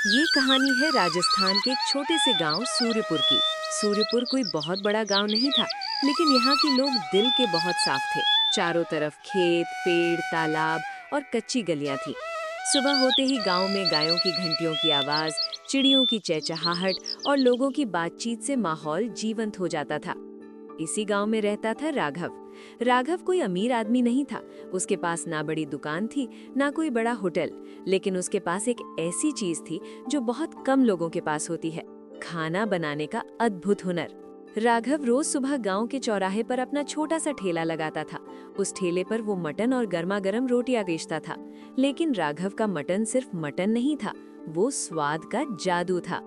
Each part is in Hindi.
ये कहानी है राजस्थान के एक छोटे से गांव सूर्यपुर की। सूर्यपुर कोई बहुत बड़ा गांव नहीं था, लेकिन यहाँ के लोग दिल के बहुत साफ थे। चारों तरफ खेत, पेड़, तालाब और कच्ची गलियां थी। सुबह होते ही गांव में गायों की घंटियों की आवाज, चिड़ियों की चहचहाहट और लोगों की बातचीत से माहौल जीवंत हो जाता था। इसी गांव में रहता था राघव। राघव कोई अमीर आदमी नहीं था। उसके पास ना बड़ी दुकान थी, ना कोई बड़ा होटल, लेकिन उसके पास एक ऐसी चीज थी जो बहुत कम लोगों के पास होती है, खाना बनाने का अद्भुत हुनर। राघव रोज सुबह गांव के चौराहे पर अपना छोटा सा ठेला लगाता था। उस ठेले पर वो मटन और गर्मा गर्म रोटियां बेचता था। लेकिन राघव का मटन सिर्फ मटन नहीं था, वो स्वाद का जादू था।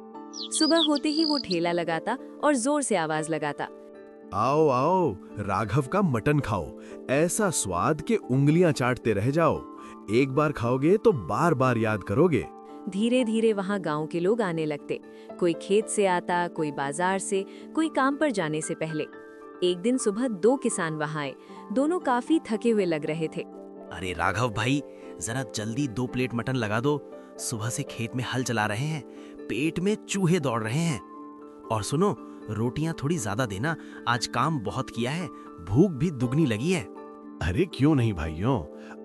सुबह होते ही वो ठेला लगाता और जोर से आवाज लगाता, आओ आओ, राघव का मटन खाओ। ऐसा स्वाद के उंगलियां चाटते रह जाओ। एक बार खाओगे तो बार बार याद करोगे। धीरे धीरे वहाँ गांव के लोग आने लगते। कोई खेत से आता, कोई बाजार से, कोई काम पर जाने से पहले। एक दिन सुबह दो किसान वहाँ आए। दोनों काफी थके हुए लग रहे थे। अरे राघव भाई, जरा जल्दी 2 प्लेट मटन लगा दो। सुबह से खेत में हल चला रहे हैं, पेट में चूहे दौड़ रहे हैं। और सुनो, रोटियां थोड़ी ज्यादा देना, आज काम बहुत किया है, भूख भी दुगनी लगी है। अरे क्यों नहीं भाइयों,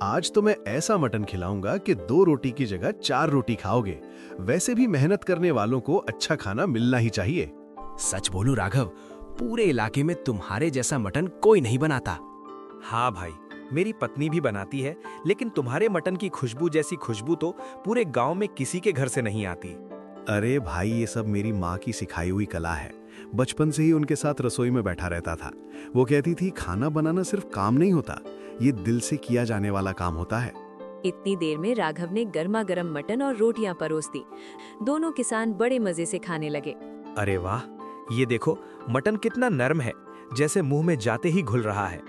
आज तो मैं ऐसा मटन खिलाऊंगा कि 2 रोटी की जगह 4 रोटी खाओगे। वैसे भी मेहनत करने वालों को अच्छा खाना मिलना ही चाहिए। सच बोलूं राघव, पूरे इलाके में तुम्हारे जैसा मटन कोई नहीं बनाता। हाँ भाई, मेरी पत्नी भी बनाती है, लेकिन तुम्हारे मटन की खुशबू जैसी खुशबू तो पूरे गांव में किसी के घर से नहीं आती। अरे भाई, ये सब मेरी माँ की सिखाई हुई कला है। बचपन से ही उनके साथ रसोई में बैठा रहता था। वो कहती थी, खाना बनाना सिर्फ काम नहीं होता, ये दिल से किया जाने वाला काम होता है। इतनी देर में राघव ने गर्मा गर्म मटन और रोटियां परोस दी। दोनों किसान बड़े मजे से खाने लगे। अरे वाह, ये देखो मटन कितना नरम है, जैसे मुंह में जाते ही घुल रहा है।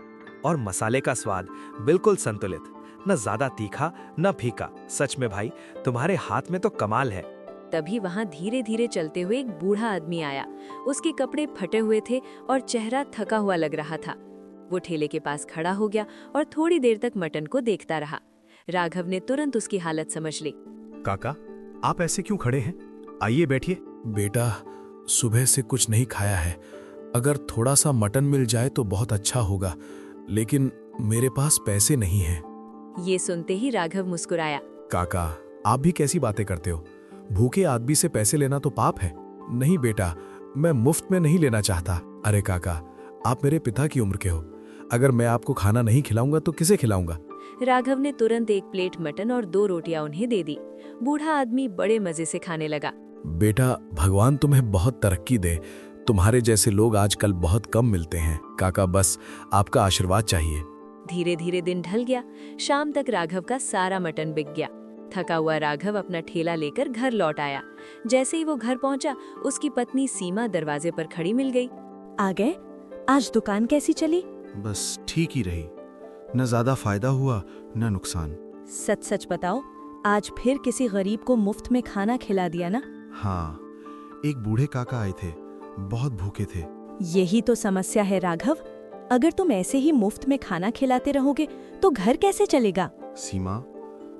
और मसाले का स्वाद बिल्कुल संतुलित, न ज्यादा तीखा न फीका। सच में भाई, तुम्हारे हाथ में तो कमाल है। तभी वहाँ धीरे धीरे चलते हुए एक बूढ़ा आदमी आया। उसके कपड़े फटे हुए थे और चेहरा थका हुआ लग रहा था। वो ठेले के पास खड़ा हो गया और थोड़ी देर तक मटन को देखता रहा। राघव ने तुरंत उसकी हालत समझ ली। काका, आप ऐसे क्यों खड़े हैं? आइए बैठिए। बेटा, सुबह से कुछ नहीं खाया है। अगर थोड़ा सा मटन मिल जाए तो बहुत अच्छा होगा, लेकिन मेरे पास पैसे नहीं हैं। ये सुनते ही राघव मुस्कुराया। काका, आप भी कैसी बातें करते हो? भूखे आदमी से पैसे लेना तो पाप है। नहीं बेटा, मैं मुफ्त में नहीं लेना चाहता। अरे काका, आप मेरे पिता की उम्र के हो। अगर मैं आपको खाना नहीं खिलाऊंगा तो किसे खिलाऊंगा? राघव ने तुरंत 1 प्लेट मटन और 2 रोटियां उन्हें दे दी। बूढ़ा आदमी बड़े मजे से खाने लगा। बेटा, भगवान तुम्हें बहुत तरक्की दे। तुम्हारे जैसे लोग आजकल बहुत कम मिलते हैं। काका, बस आपका आशीर्वाद चाहिए। धीरे धीरे दिन ढल गया। शाम तक राघव का सारा मटन बिक गया। थका हुआ राघव अपना ठेला लेकर घर लौट आया। जैसे ही वो घर पहुंचा, उसकी पत्नी सीमा दरवाजे पर खड़ी मिल गई। आ गए? आज दुकान कैसी चली? बस ठीक ही रही। न ज्यादा फायदा हुआ, न नुकसान। सच सच बताओ, आज फिर किसी गरीब को मुफ्त में खाना खिला दिया ना? हाँ, एक बूढ़े काका आए थे, बहुत भूखे थे। यही तो समस्या है राघव। अगर तुम ऐसे ही मुफ्त में खाना खिलाते रहोगे तो घर कैसे चलेगा? सीमा,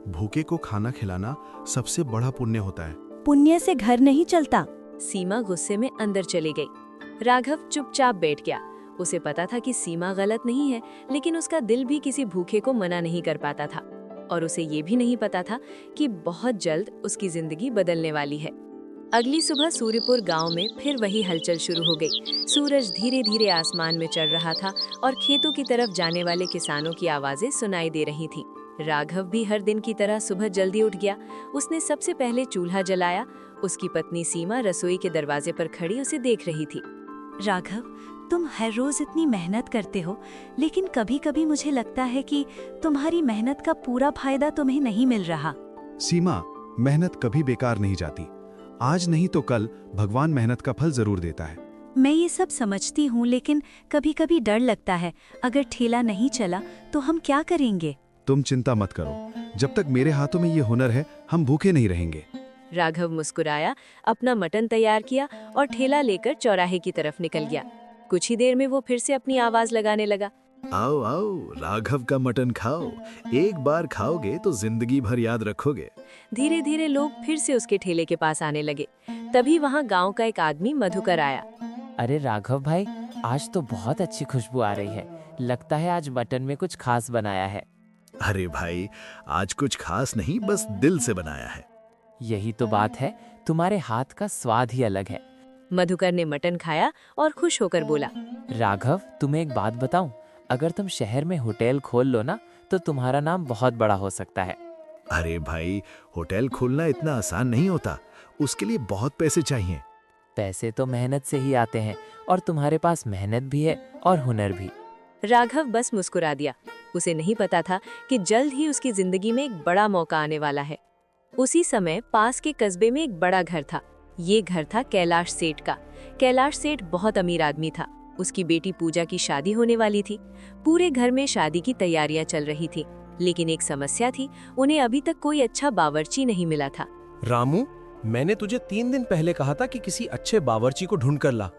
भूखे को खाना खिलाना सबसे बड़ा पुण्य होता है। पुण्य से घर नहीं चलता। सीमा गुस्से में अंदर चली गई। राघव चुपचाप बैठ गया। उसे पता था कि सीमा गलत नहीं है, लेकिन उसका दिल भी किसी भूखे को मना नहीं कर पाता था। और उसे ये भी नहीं पता था कि बहुत जल्द उसकी जिंदगी बदलने वाली है। अगली सुबह सूर्यपुर गांव में फिर वही हलचल शुरू हो गई। सूरज धीरे धीरे आसमान में चढ़ रहा था और खेतों की तरफ जाने वाले किसानों की आवाजें सुनाई दे रही थी। राघव भी हर दिन की तरह सुबह जल्दी उठ गया। उसने सबसे पहले चूल्हा जलाया। उसकी पत्नी सीमा रसोई के दरवाजे पर खड़ी उसे देख रही थी। राघव, तुम हर रोज इतनी मेहनत करते हो, लेकिन कभी कभी मुझे लगता है कि तुम्हारी मेहनत का पूरा फायदा तुम्हें नहीं मिल रहा। सीमा, मेहनत कभी बेकार नहीं जाती। आज नहीं तो कल भगवान मेहनत का फल जरूर देता है। मैं ये सब समझती हूँ, लेकिन कभी कभी डर लगता है, अगर ठेला नहीं चला तो हम क्या करेंगे? तुम चिंता मत करो, जब तक मेरे हाथों में ये हुनर है, हम भूखे नहीं रहेंगे। राघव मुस्कुराया, अपना मटन तैयार किया और ठेला लेकर चौराहे की तरफ निकल गया। कुछ ही देर में वो फिर से अपनी आवाज लगाने लगा। आओ आओ, राघव का मटन खाओ। एक बार खाओगे तो जिंदगी भर याद रखोगे। धीरे धीरे लोग फिर से उसके ठेले के पास आने लगे। तभी वहाँ गांव का एक आदमी मधुकर आया। अरे राघव भाई, आज तो बहुत अच्छी खुशबू आ रही है। लगता है आज मटन में कुछ खास बनाया है। अरे भाई, आज कुछ खास नहीं, बस दिल से बनाया है। यही तो बात है, तुम्हारे हाथ का स्वाद ही अलग है। मधुकर ने मटन खाया और खुश होकर बोला, राघव, तुम्हें एक बात बताऊं, अगर तुम शहर में होटल खोल लो ना तो तुम्हारा नाम बहुत बड़ा हो सकता है। अरे भाई, होटल खोलना इतना आसान नहीं होता, उसके लिए बहुत पैसे चाहिए। पैसे तो मेहनत से ही आते हैं और तुम्हारे पास मेहनत भी है और हुनर भी। राघव बस मुस्कुरा दिया। उसे नहीं पता था कि जल्द ही उसकी जिंदगी में एक बड़ा मौका आने वाला है। उसी समय पास के कस्बे में एक बड़ा घर था। ये घर था कैलाश सेठ का। कैलाश सेठ बहुत अमीर आदमी था। उसकी बेटी पूजा की शादी होने वाली थी। पूरे घर में शादी की तैयारियां चल रही थी, लेकिन एक समस्या थी, उन्हें अभी तक कोई अच्छा बावर्ची नहीं मिला था। रामू, मैंने तुझे 3 दिन पहले कहा था कि किसी अच्छे बावर्ची को ढूंढ कर ला।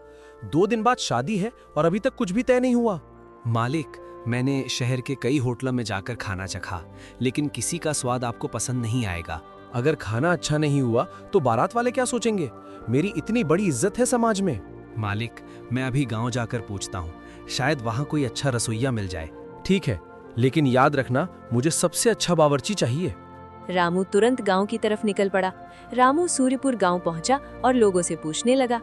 2 दिन बाद शादी है और अभी तक कुछ भी तय नहीं हुआ। मालिक, मैंने शहर के कई होटलों में जाकर खाना चखा, लेकिन किसी का स्वाद आपको पसंद नहीं आएगा। अगर खाना अच्छा नहीं हुआ तो बारात वाले क्या सोचेंगे? मेरी इतनी बड़ी इज्जत है समाज में। मालिक, मैं अभी गांव जाकर पूछता हूँ, शायद वहाँ कोई अच्छा रसोइया मिल जाए। ठीक है, लेकिन याद रखना, मुझे सबसे अच्छा बावर्ची चाहिए। रामू तुरंत गांव की तरफ निकल पड़ा। रामू सूर्यपुर गांव पहुंचा और लोगों से पूछने लगा,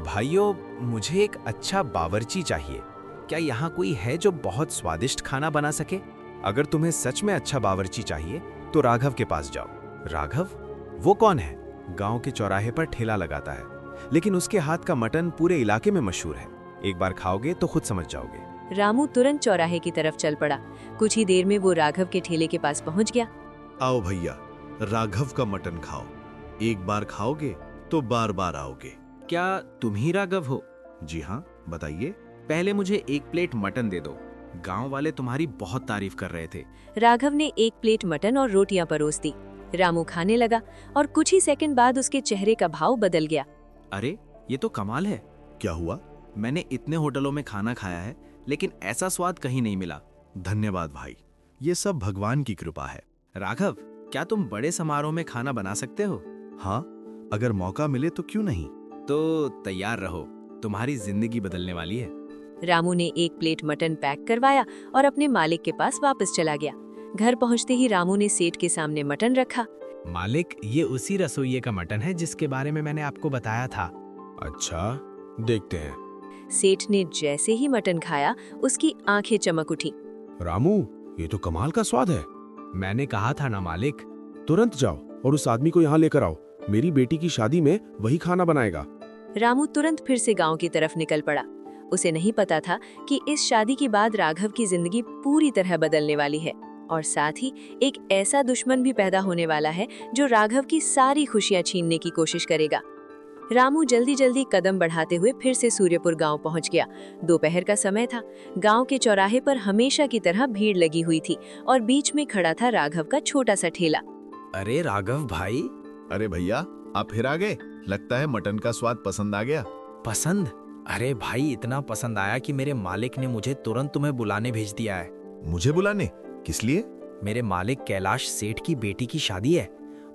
भाइयों, मुझे एक अच्छा बावर्ची चाहिए। क्या यहाँ कोई है जो बहुत स्वादिष्ट खाना बना सके? अगर तुम्हें सच में अच्छा बावर्ची चाहिए तो राघव के पास जाओ। राघव? वो कौन है? गांव के चौराहे पर ठेला लगाता है, लेकिन उसके हाथ का मटन पूरे इलाके में मशहूर है। एक बार खाओगे तो खुद समझ जाओगे। रामू तुरंत चौराहे की तरफ चल पड़ा। कुछ ही देर में वो राघव के ठेले के पास पहुंच गया। आओ भैया, राघव का मटन खाओ। एक बार खाओगे तो बार बार आओगे। क्या तुम ही राघव हो? जी हाँ, बताइए। पहले मुझे 1 प्लेट मटन दे दो। गांव वाले तुम्हारी बहुत तारीफ कर रहे थे। राघव ने 1 प्लेट मटन और रोटियां परोस दी। रामू खाने लगा और कुछ ही सेकंड बाद उसके चेहरे का भाव बदल गया। अरे, ये तो कमाल है। क्या हुआ? मैंने इतने होटलों में खाना खाया है, लेकिन ऐसा स्वाद कहीं नहीं मिला। धन्यवाद भाई, ये सब भगवान की कृपा है। राघव, क्या तुम बड़े समारोह में खाना बना सकते हो? हाँ, अगर मौका मिले तो क्यों नहीं। तो तैयार रहो, तुम्हारी जिंदगी बदलने वाली है। रामू ने 1 प्लेट मटन पैक करवाया और अपने मालिक के पास वापस चला गया। घर पहुंचते ही रामू ने सेठ के सामने मटन रखा। मालिक, ये उसी रसोइये का मटन है जिसके बारे में मैंने आपको बताया था। अच्छा, देखते हैं। सेठ ने जैसे ही मटन खाया, उसकी आंखें चमक उठी। रामू, ये तो कमाल का स्वाद है। मैंने कहा था ना मालिक। तुरंत जाओ और उस आदमी को यहाँ लेकर आओ। मेरी बेटी की शादी में वही खाना बनाएगा। रामू तुरंत फिर से गांव की तरफ निकल पड़ा। उसे नहीं पता था कि इस शादी के बाद राघव की जिंदगी पूरी तरह बदलने वाली है और साथ ही एक ऐसा दुश्मन भी पैदा होने वाला है जो राघव की सारी खुशियां छीनने की कोशिश करेगा। रामू जल्दी जल्दी कदम बढ़ाते हुए फिर से सूर्यपुर गांव पहुंच गया। दोपहर का समय था। गांव के चौराहे पर हमेशा की तरह भीड़ लगी हुई थी और बीच में खड़ा था राघव का छोटा सा ठेला। अरे राघव भाई। अरे भैया, आप फिर आ गए। लगता है मटन का स्वाद पसंद आ गया। पसंद? अरे भाई, इतना पसंद आया कि मेरे मालिक ने मुझे तुरंत तुम्हें बुलाने भेज दिया है। मुझे बुलाने? किस लिए? मेरे मालिक कैलाश सेठ की बेटी की शादी है।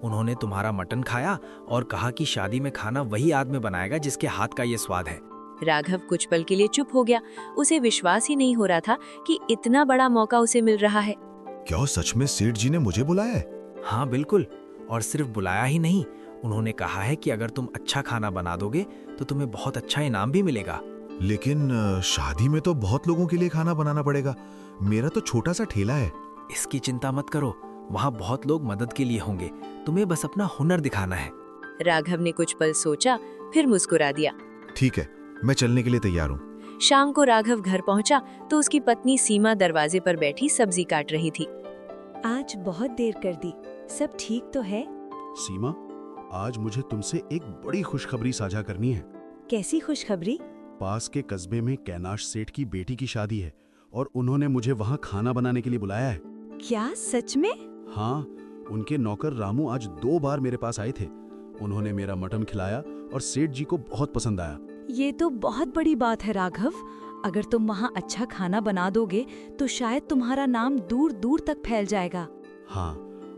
उन्होंने तुम्हारा मटन खाया और कहा कि शादी में खाना वही आदमी बनाएगा जिसके हाथ का ये स्वाद है। राघव कुछ पल के लिए चुप हो गया। उसे विश्वास ही नहीं हो रहा था कि इतना बड़ा मौका उसे मिल रहा है। क्या सच में सेठ जी ने मुझे बुलाया है? हाँ बिल्कुल, और सिर्फ बुलाया ही नहीं, उन्होंने कहा है कि अगर तुम अच्छा खाना बना दोगे तो तुम्हें बहुत अच्छा इनाम भी मिलेगा। लेकिन शादी में तो बहुत लोगों के लिए खाना बनाना पड़ेगा। मेरा तो छोटा सा ठेला है। इसकी चिंता मत करो, वहाँ बहुत लोग मदद के लिए होंगे। तुम्हें बस अपना हुनर दिखाना है। राघव ने कुछ पल सोचा, फिर मुस्कुरा दिया। ठीक है, मैं चलने के लिए तैयार हूँ। शाम को राघव घर पहुंचा तो उसकी पत्नी सीमा दरवाजे पर बैठी सब्जी काट रही थी। आज बहुत देर कर दी, सब ठीक तो है? सीमा, आज मुझे तुमसे एक बड़ी खुशखबरी साझा करनी है। कैसी खुशखबरी? पास के कस्बे में कैलाश सेठ की बेटी की शादी है और उन्होंने मुझे वहाँ खाना बनाने के लिए बुलाया है। क्या सच में? हाँ, उनके नौकर रामू आज 2 बार मेरे पास आए थे। उन्होंने मेरा मटन खिलाया और सेठ जी को बहुत पसंद आया। ये तो बहुत बड़ी बात है राघव। अगर तुम वहाँ अच्छा खाना बना दोगे तो शायद तुम्हारा नाम दूर दूर तक फैल जाएगा। हाँ,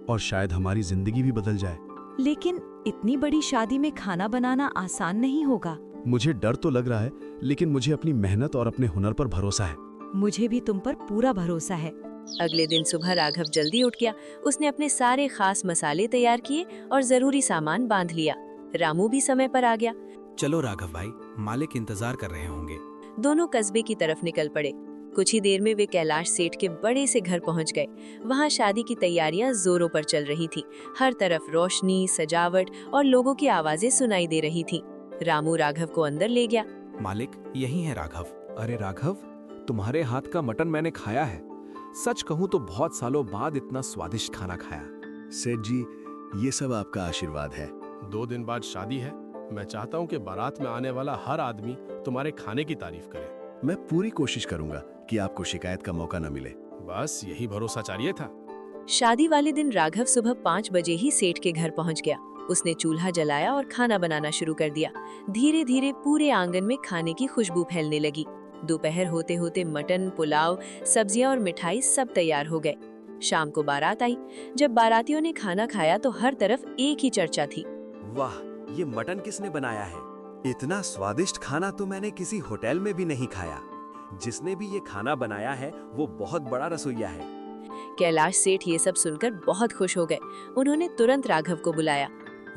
और शायद हमारी जिंदगी भी बदल जाए। लेकिन इतनी बड़ी शादी में खाना बनाना आसान नहीं होगा। मुझे डर तो लग रहा है, लेकिन मुझे अपनी मेहनत और अपने हुनर पर भरोसा है। मुझे भी तुम पर पूरा भरोसा है। अगले दिन सुबह राघव जल्दी उठ गया। उसने अपने सारे खास मसाले तैयार किए और जरूरी सामान बांध लिया। रामू भी समय पर आ गया। चलो राघव भाई, मालिक इंतजार कर रहे होंगे। दोनों कस्बे की तरफ निकल पड़े। कुछ ही देर में वे कैलाश सेठ के बड़े से घर पहुंच गए। वहां शादी की तैयारियां जोरों पर चल रही थी। हर तरफ रोशनी, सजावट और लोगों की आवाजें सुनाई दे रही थी। रामू राघव को अंदर ले गया। मालिक, यही है राघव। अरे राघव, तुम्हारे हाथ का मटन मैंने खाया है। सच कहूँ तो बहुत सालों बाद इतना स्वादिष्ट खाना खाया। सेठ जी, ये सब आपका आशीर्वाद है। 2 दिन बाद शादी है। मैं चाहता हूँ कि बारात में आने वाला हर आदमी तुम्हारे खाने की तारीफ करे। मैं पूरी कोशिश करूंगा कि आपको शिकायत का मौका न मिले। बस यही भरोसा चाहिए था। शादी वाले दिन राघव सुबह 5 बजे ही सेठ के घर पहुंच गया। उसने चूल्हा जलाया और खाना बनाना शुरू कर दिया। धीरे धीरे पूरे आंगन में खाने की खुशबू फैलने लगी। दोपहर होते होते मटन, पुलाव, सब्जियां और मिठाई सब तैयार हो गए। शाम को बारात आई। जब बारातियों ने खाना खाया तो हर तरफ एक ही चर्चा थी। वाह, ये मटन किसने बनाया है? इतना स्वादिष्ट खाना तो मैंने किसी होटल में भी नहीं खाया। जिसने भी ये खाना बनाया है वो बहुत बड़ा रसोइया है। कैलाश सेठ ये सब सुनकर बहुत खुश हो गए। उन्होंने तुरंत राघव को बुलाया।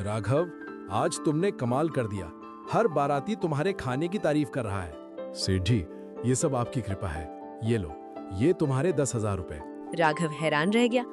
राघव, आज तुमने कमाल कर दिया। हर बाराती तुम्हारे खाने की तारीफ कर रहा है। सेठ जी, ये सब आपकी कृपा है। ये लो, ये तुम्हारे 10,000 रुपए। राघव हैरान रह गया।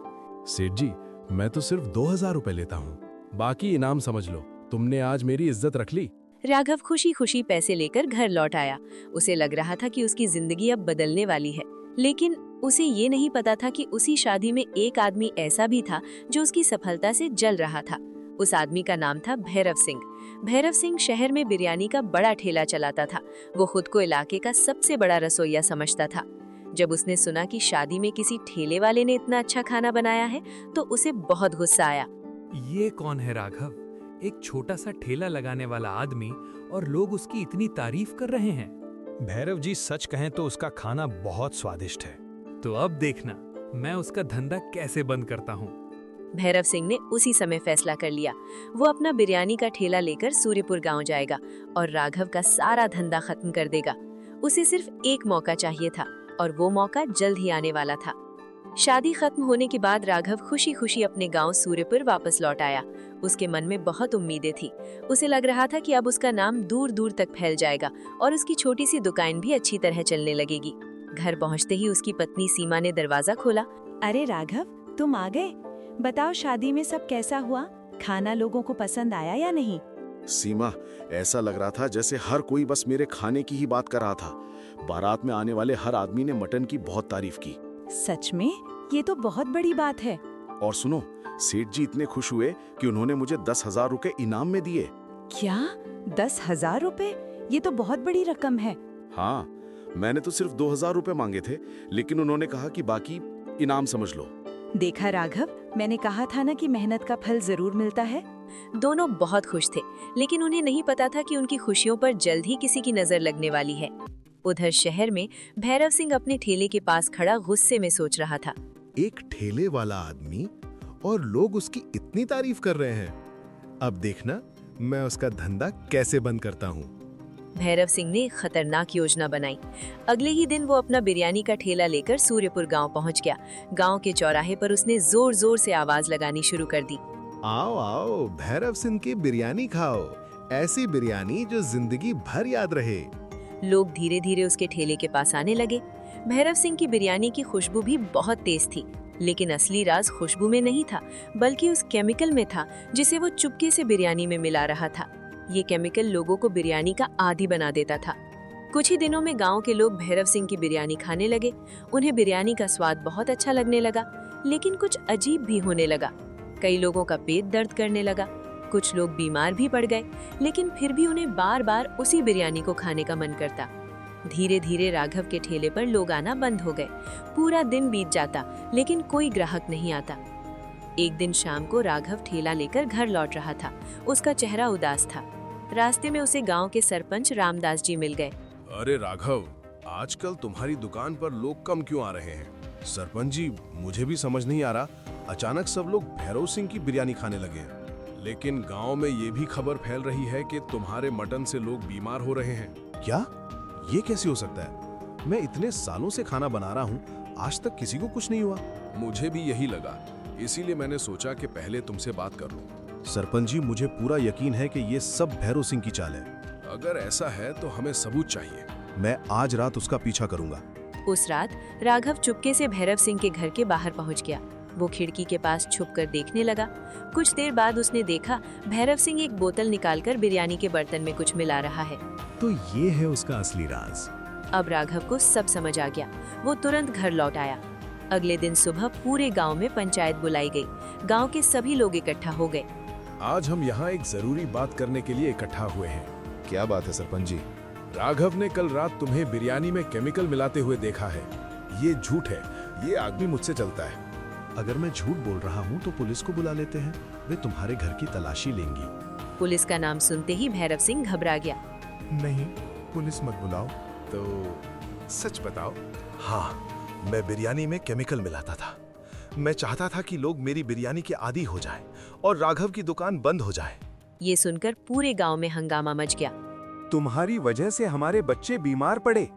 सेठ जी, मैं तो सिर्फ 2,000 रुपए लेता हूँ। बाकी इनाम समझ लो। तुमने आज मेरी इज्जत रख ली। राघव खुशी खुशी पैसे लेकर घर लौट आया। उसे लग रहा था कि उसकी जिंदगी अब बदलने वाली है, लेकिन उसे ये नहीं पता था कि उसी शादी में एक आदमी ऐसा भी था जो उसकी सफलता से जल रहा था। उस आदमी का नाम था भैरव सिंह। भैरव सिंह शहर में बिरयानी का बड़ा ठेला चलाता था। वो खुद को इलाके का सबसे बड़ा रसोइया समझता था। जब उसने सुना कि शादी में किसी ठेले वाले ने इतना अच्छा खाना बनाया है तो उसे बहुत गुस्सा आया। ये कौन है राघव? एक छोटा सा ठेला लगाने वाला आदमी और लोग उसकी इतनी तारीफ कर रहे हैं। भैरव जी, सच कहें तो उसका खाना बहुत स्वादिष्ट है। तो अब देखना मैं उसका धंधा कैसे बंद करता हूँ। भैरव सिंह ने उसी समय फैसला कर लिया। वो अपना बिरयानी का ठेला लेकर सूर्यपुर गांव जाएगा और राघव का सारा धंधा खत्म कर देगा। उसे सिर्फ एक मौका चाहिए था और वो मौका जल्द ही आने वाला था। शादी खत्म होने के बाद राघव खुशी खुशी अपने गांव सूर्यपुर वापस लौट आया। उसके मन में बहुत उम्मीदें थी। उसे लग रहा था कि अब उसका नाम दूर दूर तक फैल जाएगा और उसकी छोटी सी दुकान भी अच्छी तरह चलने लगेगी। घर पहुंचते ही उसकी पत्नी सीमा ने दरवाजा खोला। अरे राघव, तुम आ गए। बताओ, शादी में सब कैसा हुआ? खाना लोगों को पसंद आया या नहीं? सीमा, ऐसा लग रहा था जैसे हर कोई बस मेरे खाने की ही बात कर रहा था। बारात में आने वाले हर आदमी ने मटन की बहुत तारीफ की। सच में? ये तो बहुत बड़ी बात है। और सुनो, सेठ जी इतने खुश हुए कि उन्होंने मुझे 10,000 रुपए इनाम में दिए। क्या? 10,000 रुपए? ये तो बहुत बड़ी रकम है। हाँ, मैंने तो सिर्फ 2,000 रुपए मांगे थे, लेकिन उन्होंने कहा कि बाकी इनाम समझ लो। देखा राघव, मैंने कहा था ना कि मेहनत का फल जरूर मिलता है। दोनों बहुत खुश थे, लेकिन उन्हें नहीं पता था कि उनकी खुशियों पर जल्द ही किसी की नजर लगने वाली है। उधर शहर में भैरव सिंह अपने ठेले के पास खड़ा गुस्से में सोच रहा था। एक ठेले वाला आदमी और लोग उसकी इतनी तारीफ कर रहे हैं। अब देखना मैं उसका धंधा कैसे बंद करता हूँ। भैरव सिंह ने एक खतरनाक योजना बनाई। अगले ही दिन वो अपना बिरयानी का ठेला लेकर सूर्यपुर गांव पहुंच गया। गांव के चौराहे पर उसने जोर जोर से आवाज लगानी शुरू कर दी। आओ आओ, भैरव सिंह की बिरयानी खाओ, ऐसी बिरयानी जो जिंदगी भर याद रहे। लोग धीरे धीरे उसके ठेले के पास आने लगे। भैरव सिंह की बिरयानी की खुशबू भी बहुत तेज थी, लेकिन असली राज खुशबू में नहीं था, बल्कि उस केमिकल में था जिसे वो चुपके से बिरयानी में मिला रहा था। ये केमिकल लोगों को बिरयानी का आदी बना देता था। कुछ ही दिनों में गांव के लोग भैरव सिंह की बिरयानी खाने लगे। उन्हें बिरयानी का स्वाद बहुत अच्छा लगने लगा, लेकिन कुछ अजीब भी होने लगा। कई लोगों का पेट दर्द करने लगा, कुछ लोग बीमार भी पड़ गए, लेकिन फिर भी उन्हें बार बार उसी बिरयानी को खाने का मन करता। धीरे धीरे राघव के ठेले पर लोग आना बंद हो गए। पूरा दिन बीत जाता, लेकिन कोई ग्राहक नहीं आता। एक दिन शाम को राघव ठेला लेकर घर लौट रहा था। उसका चेहरा उदास था। रास्ते में उसे गांव के सरपंच रामदास जी मिल गए। अरे राघव, आजकल तुम्हारी दुकान पर लोग कम क्यों आ रहे हैं? सरपंच जी, मुझे भी समझ नहीं आ रहा, अचानक सब लोग भैरव सिंह की बिरयानी खाने लगे हैं। लेकिन गांव में ये भी खबर फैल रही है कि तुम्हारे मटन से लोग बीमार हो रहे हैं। क्या? ये कैसे हो सकता है? मैं इतने सालों से खाना बना रहा हूँ, आज तक किसी को कुछ नहीं हुआ। मुझे भी यही लगा, इसीलिए मैंने सोचा कि पहले तुमसे बात कर लूं। सरपंच जी, मुझे पूरा यकीन है कि ये सब भैरव सिंह की चाल है। अगर ऐसा है तो हमें सबूत चाहिए। मैं आज रात उसका पीछा करूंगा। उस रात राघव चुपके से भैरव सिंह के घर के बाहर पहुंच गया। वो खिड़की के पास छुपकर देखने लगा। कुछ देर बाद उसने देखा भैरव सिंह एक बोतल निकालकर बिरयानी के बर्तन में कुछ मिला रहा है। तो ये है उसका असली राज। अब राघव को सब समझ आ गया। वो तुरंत घर लौट आया। अगले दिन सुबह पूरे गांव में पंचायत बुलाई गई। गांव के सभी लोग इकट्ठा हो गए। आज हम यहाँ एक जरूरी बात करने के लिए इकट्ठा हुए हैं। क्या बात है सरपंच जी? राघव ने कल रात तुम्हें बिरयानी में केमिकल मिलाते हुए देखा है। ये झूठ है, ये आदमी मुझसे चलता है। अगर मैं झूठ बोल रहा हूँ तो पुलिस को बुला लेते हैं, वे तुम्हारे घर की तलाशी लेंगी। पुलिस का नाम सुनते ही भैरव सिंह घबरा गया। नहीं, पुलिस मत बुलाओ। तो सच बताओ। हाँ, मैं बिरयानी में केमिकल मिलाता था। मैं चाहता था कि लोग मेरी बिरयानी के आदी हो जाएं और राघव की दुकान बंद हो जाए। ये सुनकर पूरे गांव में हंगामा मच गया। तुम्हारी वजह से हमारे बच्चे बीमार पड़े।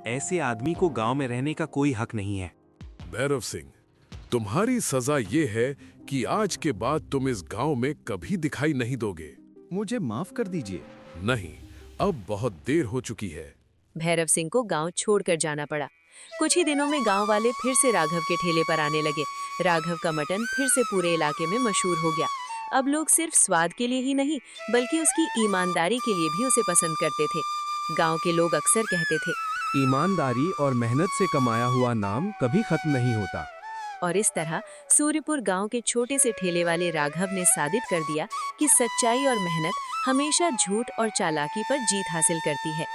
ऐसे आदमी को गांव में रहने का कोई हक नहीं है। भैरव सिंह, तुम्हारी सजा ये है कि आज के बाद तुम इस गांव में कभी दिखाई नहीं दोगे। मुझे माफ कर दीजिए। नहीं, अब बहुत देर हो चुकी है। भैरव सिंह को गांव छोड़कर जाना पड़ा। कुछ ही दिनों में गांव वाले फिर से राघव के ठेले पर आने लगे। राघव का मटन फिर से पूरे इलाके में मशहूर हो गया। अब लोग सिर्फ स्वाद के लिए ही नहीं बल्कि उसकी ईमानदारी के लिए भी उसे पसंद करते थे। गांव के लोग अक्सर कहते थे, ईमानदारी और मेहनत से कमाया हुआ नाम कभी खत्म नहीं होता। और इस तरह सूर्यपुर गांव के छोटे से ठेले वाले राघव ने साबित कर दिया कि सच्चाई और मेहनत हमेशा झूठ और चालाकी पर जीत हासिल करती है।